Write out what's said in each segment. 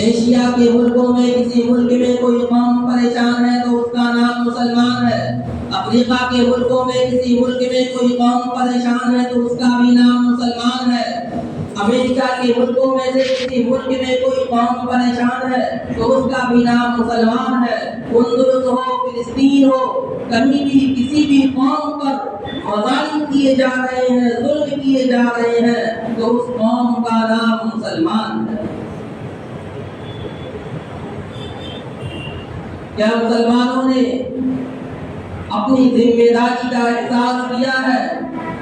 Asia کے ملکوں میں کسی ملک میں کوئی قوم پریشان ہے تو اس کا نام مسلمان ہے۔ افریقہ کے ملکوں میں کسی ملک میں کوئی قوم پریشان ہے تو اس کا بھی نام مسلمان ہے۔ امریکہ کے ملکوں میں سے کسی ملک میں کوئی قوم پریشان ہے تو اس کا بھی نام مسلمان ہے۔ اندلس ہو، فلسطین ہو، کہیں بھی کسی بھی قوم پر مظالم کیے جا رہے ہیں، ظلم کیے جا رہے ہیں تو اس قوم کا نام مسلمان ہے۔ کیا مسلمانوں نے اپنی ذمہ داری کا احساس کیا ہے؟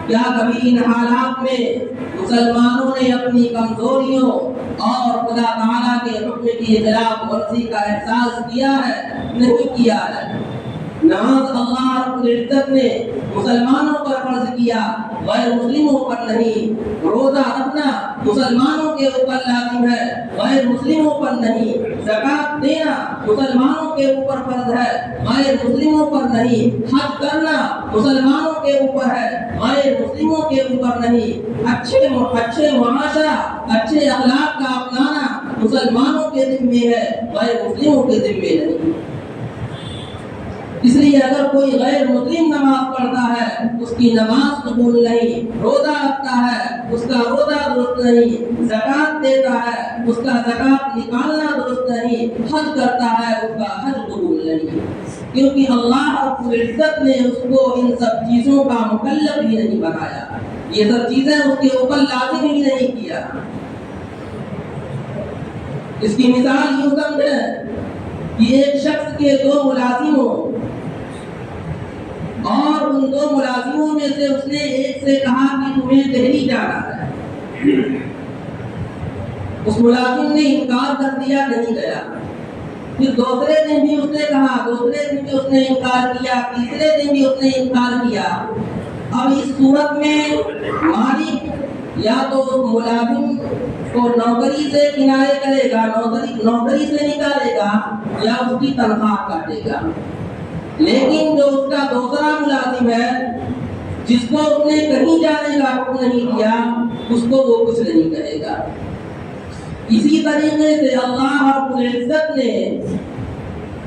کیا کبھی ان حالات میں مسلمانوں نے اپنی کمزوریوں اور خدا تعالیٰ کے حکم کی خلاف ورزی کا احساس کیا ہے؟ نہیں کیا ہے۔ نماز اللہ رب العزت نے مسلمانوں پر فرض کیا، غیر مسلموں پر نہیں۔ روزہ رکھنا مسلمانوں کے اوپر لازم ہے، غیر مسلموں پر نہیں۔ زکوٰۃ دینا مسلمانوں کے اوپر فرض ہے، غیر مسلموں پر نہیں۔ حج کرنا مسلمانوں کے اوپر ہے، غیر مسلموں کے اوپر نہیں۔ اچھے معاشرہ، اچھے اخلاق کا اپنانا مسلمانوں کے ذمہ ہے، غیر مسلموں کے ذمہ نہیں۔ اس لیے اگر کوئی غیر مسلم نماز پڑھتا ہے اس کی نماز قبول نہیں، روزہ رکھتا ہے اس کا روزہ درست نہیں، زکوٰۃ دیتا ہے اس کا زکوٰۃ نکالنا درست نہیں، حج کرتا ہے اس کا حج قبول نہیں، کیونکہ اللہ رب العزت نے اس کو ان سب چیزوں کا مکلف ہی نہیں بنایا، یہ سب چیزیں اس کے اوپر لازم ہی نہیں کیا۔ اس کی مثال یوں سمجھیں کہ ایک شخص کے دو ملازم ہوں اور ان دو ملازموں میں سے اس نے ایک سے کہا کہ تمہیں دہلی جانا ہے، اس ملازم نے انکار کر دیا، نہیں گیا۔ پھر دوسرے دن بھی اس نے کہا، دوسرے دن بھی اس نے انکار کیا، تیسرے دن بھی اس نے انکار کیا۔ اب اس صورت میں مالک یا تو اس ملازم کو نوکری سے کنارے کرے گا، نوکری سے نکالے گا، یا اس کی تنخواہ کاٹے گا۔ لیکن جو اس کا دوسرا ملازم ہے جس کو اس نے کہیں جانے کا حکم نہیں دیا، اس کو وہ کچھ نہیں کہے گا۔ اسی طریقے سے اللہ رب العزت نے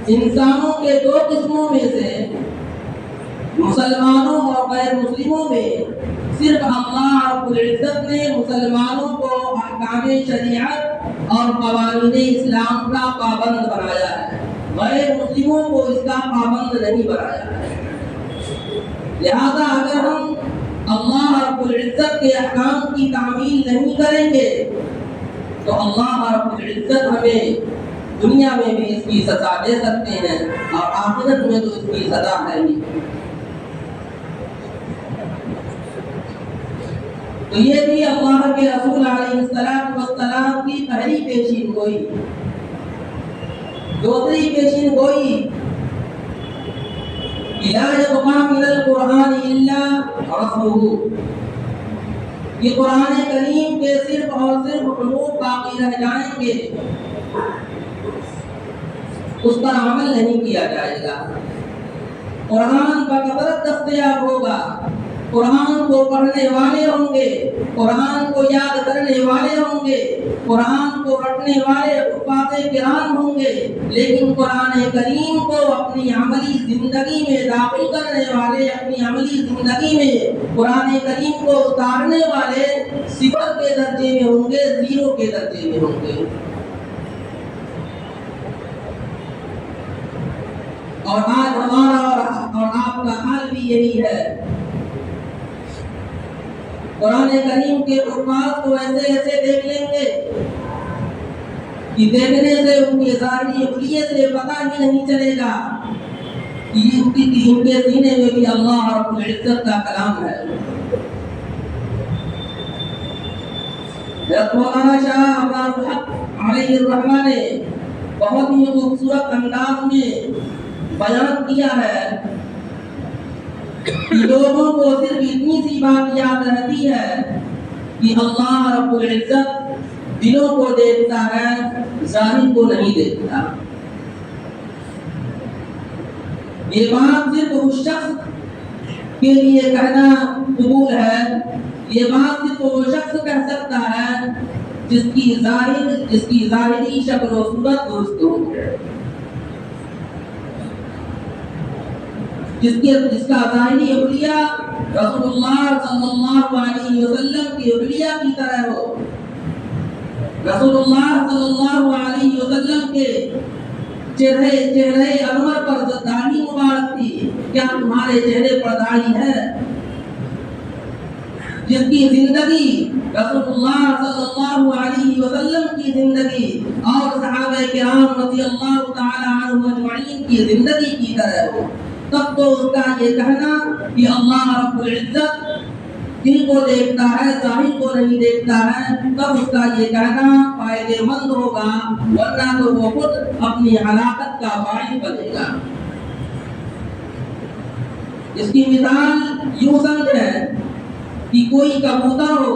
انسانوں کے دو قسموں میں سے مسلمانوں اور غیر مسلموں میں صرف اللہ رب العزت نے مسلمانوں کو احکام شریعت اور قوانین اسلام کا پابند بنایا ہے، غیر مسلموں کو اس کا پابند نہیں بنایا ہے۔ لہذا اگر ہم اللہ رب العزت کے احکام کی تعمیل نہیں کریں گے تو اللہ رب العزت ہمیں دنیا میں بھی اس کی سزا دے سکتے ہیں اور آخرت میں تو اس کی سزا ہے ہی۔ تو یہ بھی اللہ کے رسول علیہ السلام کی پہلی پیشین گوئی۔ دوسری پیشین گوئی، لا يبقى من القرآن الا رسمه، یہ قرآن کریم کے صرف اور صرف حروف باقی رہ جائیں گے، اس پر عمل نہیں کیا جائے گا۔ قرآن بکثرت دستیاب ہوگا، قرآن کو پڑھنے والے ہوں گے، قرآن کو یاد کرنے والے ہوں گے، قرآن کو رٹنے والے حفاظ کرام ہوں گے، لیکن قرآن کریم کو اپنی عملی زندگی میں داخل کرنے والے، اپنی عملی زندگی میں قرآن کریم کو اتارنے والے صفر کے درجے میں ہوں گے، زیرو کے درجے میں ہوں گے۔ اور آج ہمارا اور آپ کا حال بھی یہی ہے۔ قرآن کریم کے الفاظ کو ایسے دیکھ لیں گے کہ دیکھنے سے ان کی ظاہری حلیت سے پتہ ہی نہیں چلے گا کہ ان کے سینے میں بھی اللہ رب العزت کا کلام ہے۔ مولانا شاہ عبدالحق الحق علیہ الرحمہ نے بہت ہی خوبصورت انداز میں بیان کیا ہے کہ لوگوں کو صرف اتنی سی بات یاد رہتی ہے کہ اللہ رب العزت دلوں کو دیکھتا ہے، ظاہر کو نہیں دیکھتا۔ یہ بات صرف اس شخص کے لیے کہنا قبول ہے، یہ بات صرف وہ شخص کہہ سکتا ہے جس کی ظاہری شکل و صورت درست ہو، جس کا ظاہری حلیہ رسول اللہ صلی اللہ علیہ وسلم کی حلیہ کی طرح ہو، رسول اللہ صلی اللہ علیہ وسلم کے چہرے انور پر داڑھی مبارک تھی، کیا تمہارے چہرے پر داڑھی ہے؟ جس کی زندگی رسول اللہ صلی اللہ علیہ وسلم کی زندگی اور صحابہ کرام رضی اللہ تعالی عنہم اجمعین کی زندگی کی طرح ہو، تب تو اس کا یہ کہنا کہ اللہ رب العزت دل کو دیکھتا ہے، ظاہر کو نہیں دیکھتا ہے، تب اس کا یہ کہنا فائدہ مند ہوگا، ورنہ تو وہ خود اپنی ہلاکت کا باعث بنے گا۔ اس کی مثال یوں سمجھیں کہ کوئی کبوتر ہو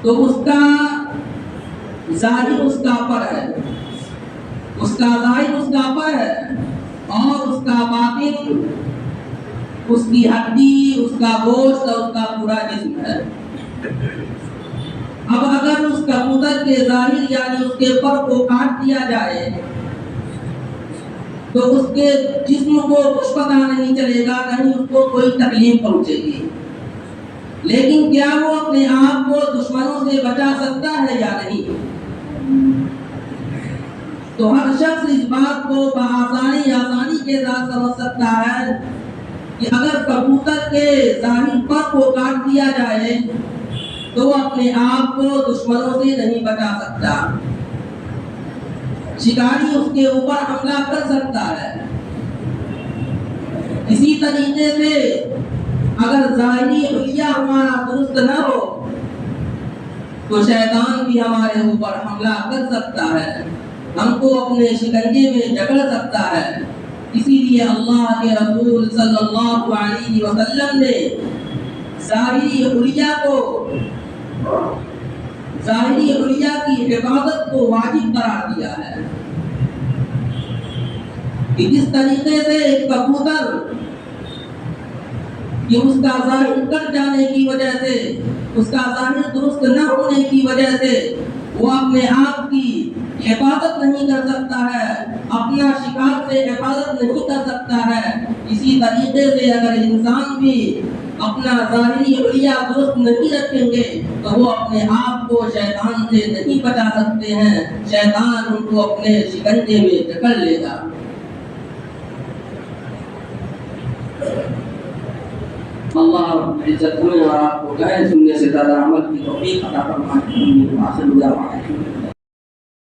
تو اس کا ظاہر اس کا پر ہے، اس کا ظاہر اس کا پر ہے، اور اس کا باطن اس کی ہڈی، اس کا گوشت اور اس کا پورا جسم ہے۔ اب اگر اس کبوتر کے ظاہر یعنی اس کے پر کو کاٹ دیا جائے تو اس کے جسم کو کچھ پتہ نہیں چلے گا، نہیں اس کو کوئی تکلیف پہنچے گی، لیکن کیا وہ اپنے آپ کو دشمنوں سے بچا سکتا ہے یا نہیں؟ تو ہر شخص اس بات کو آسانی کے ساتھ سمجھ سکتا ہے کہ اگر کبوتر کے ظاہر پر کو کاٹ دیا جائے تو وہ اپنے آپ کو دشمنوں سے نہیں بچا سکتا، شکاری اس کے اوپر حملہ کر سکتا ہے۔ اسی طریقے سے اگر ظاہری حلیہ ہمارا درست نہ ہو تو شیطان بھی ہمارے اوپر حملہ کر سکتا ہے، ہم کو اپنے شکنجے میں جکڑ سکتا ہے۔ اسی لیے اللہ کے رسول صلی اللہ علیہ وسلم نے ظاہری حلیہ کی حفاظت کو واجب قرار دیا ہے کہ جس طریقے سے ایک کبوتر کہ اس کا ظاہر کٹ جانے کی وجہ سے، اس کا ظاہر درست نہ ہونے کی وجہ سے وہ اپنے آپ کی حفاظت نہیں کر سکتا ہے، اپنا شکار سے حفاظت نہیں کر سکتا ہے، اسی طریقے سے اگر انسان بھی اپنا ظاہری حلیہ درست نہیں رکھیں گے تو وہ اپنے آپ کو شیطان سے نہیں بچا سکتے ہیں، شیطان ان کو اپنے شکنجے میں جکڑ لے گا۔ اللہ رب العزت ہمیں اور آپ کو کہے سننے سے زیادہ عمل کی توفیق عطا فرمائے۔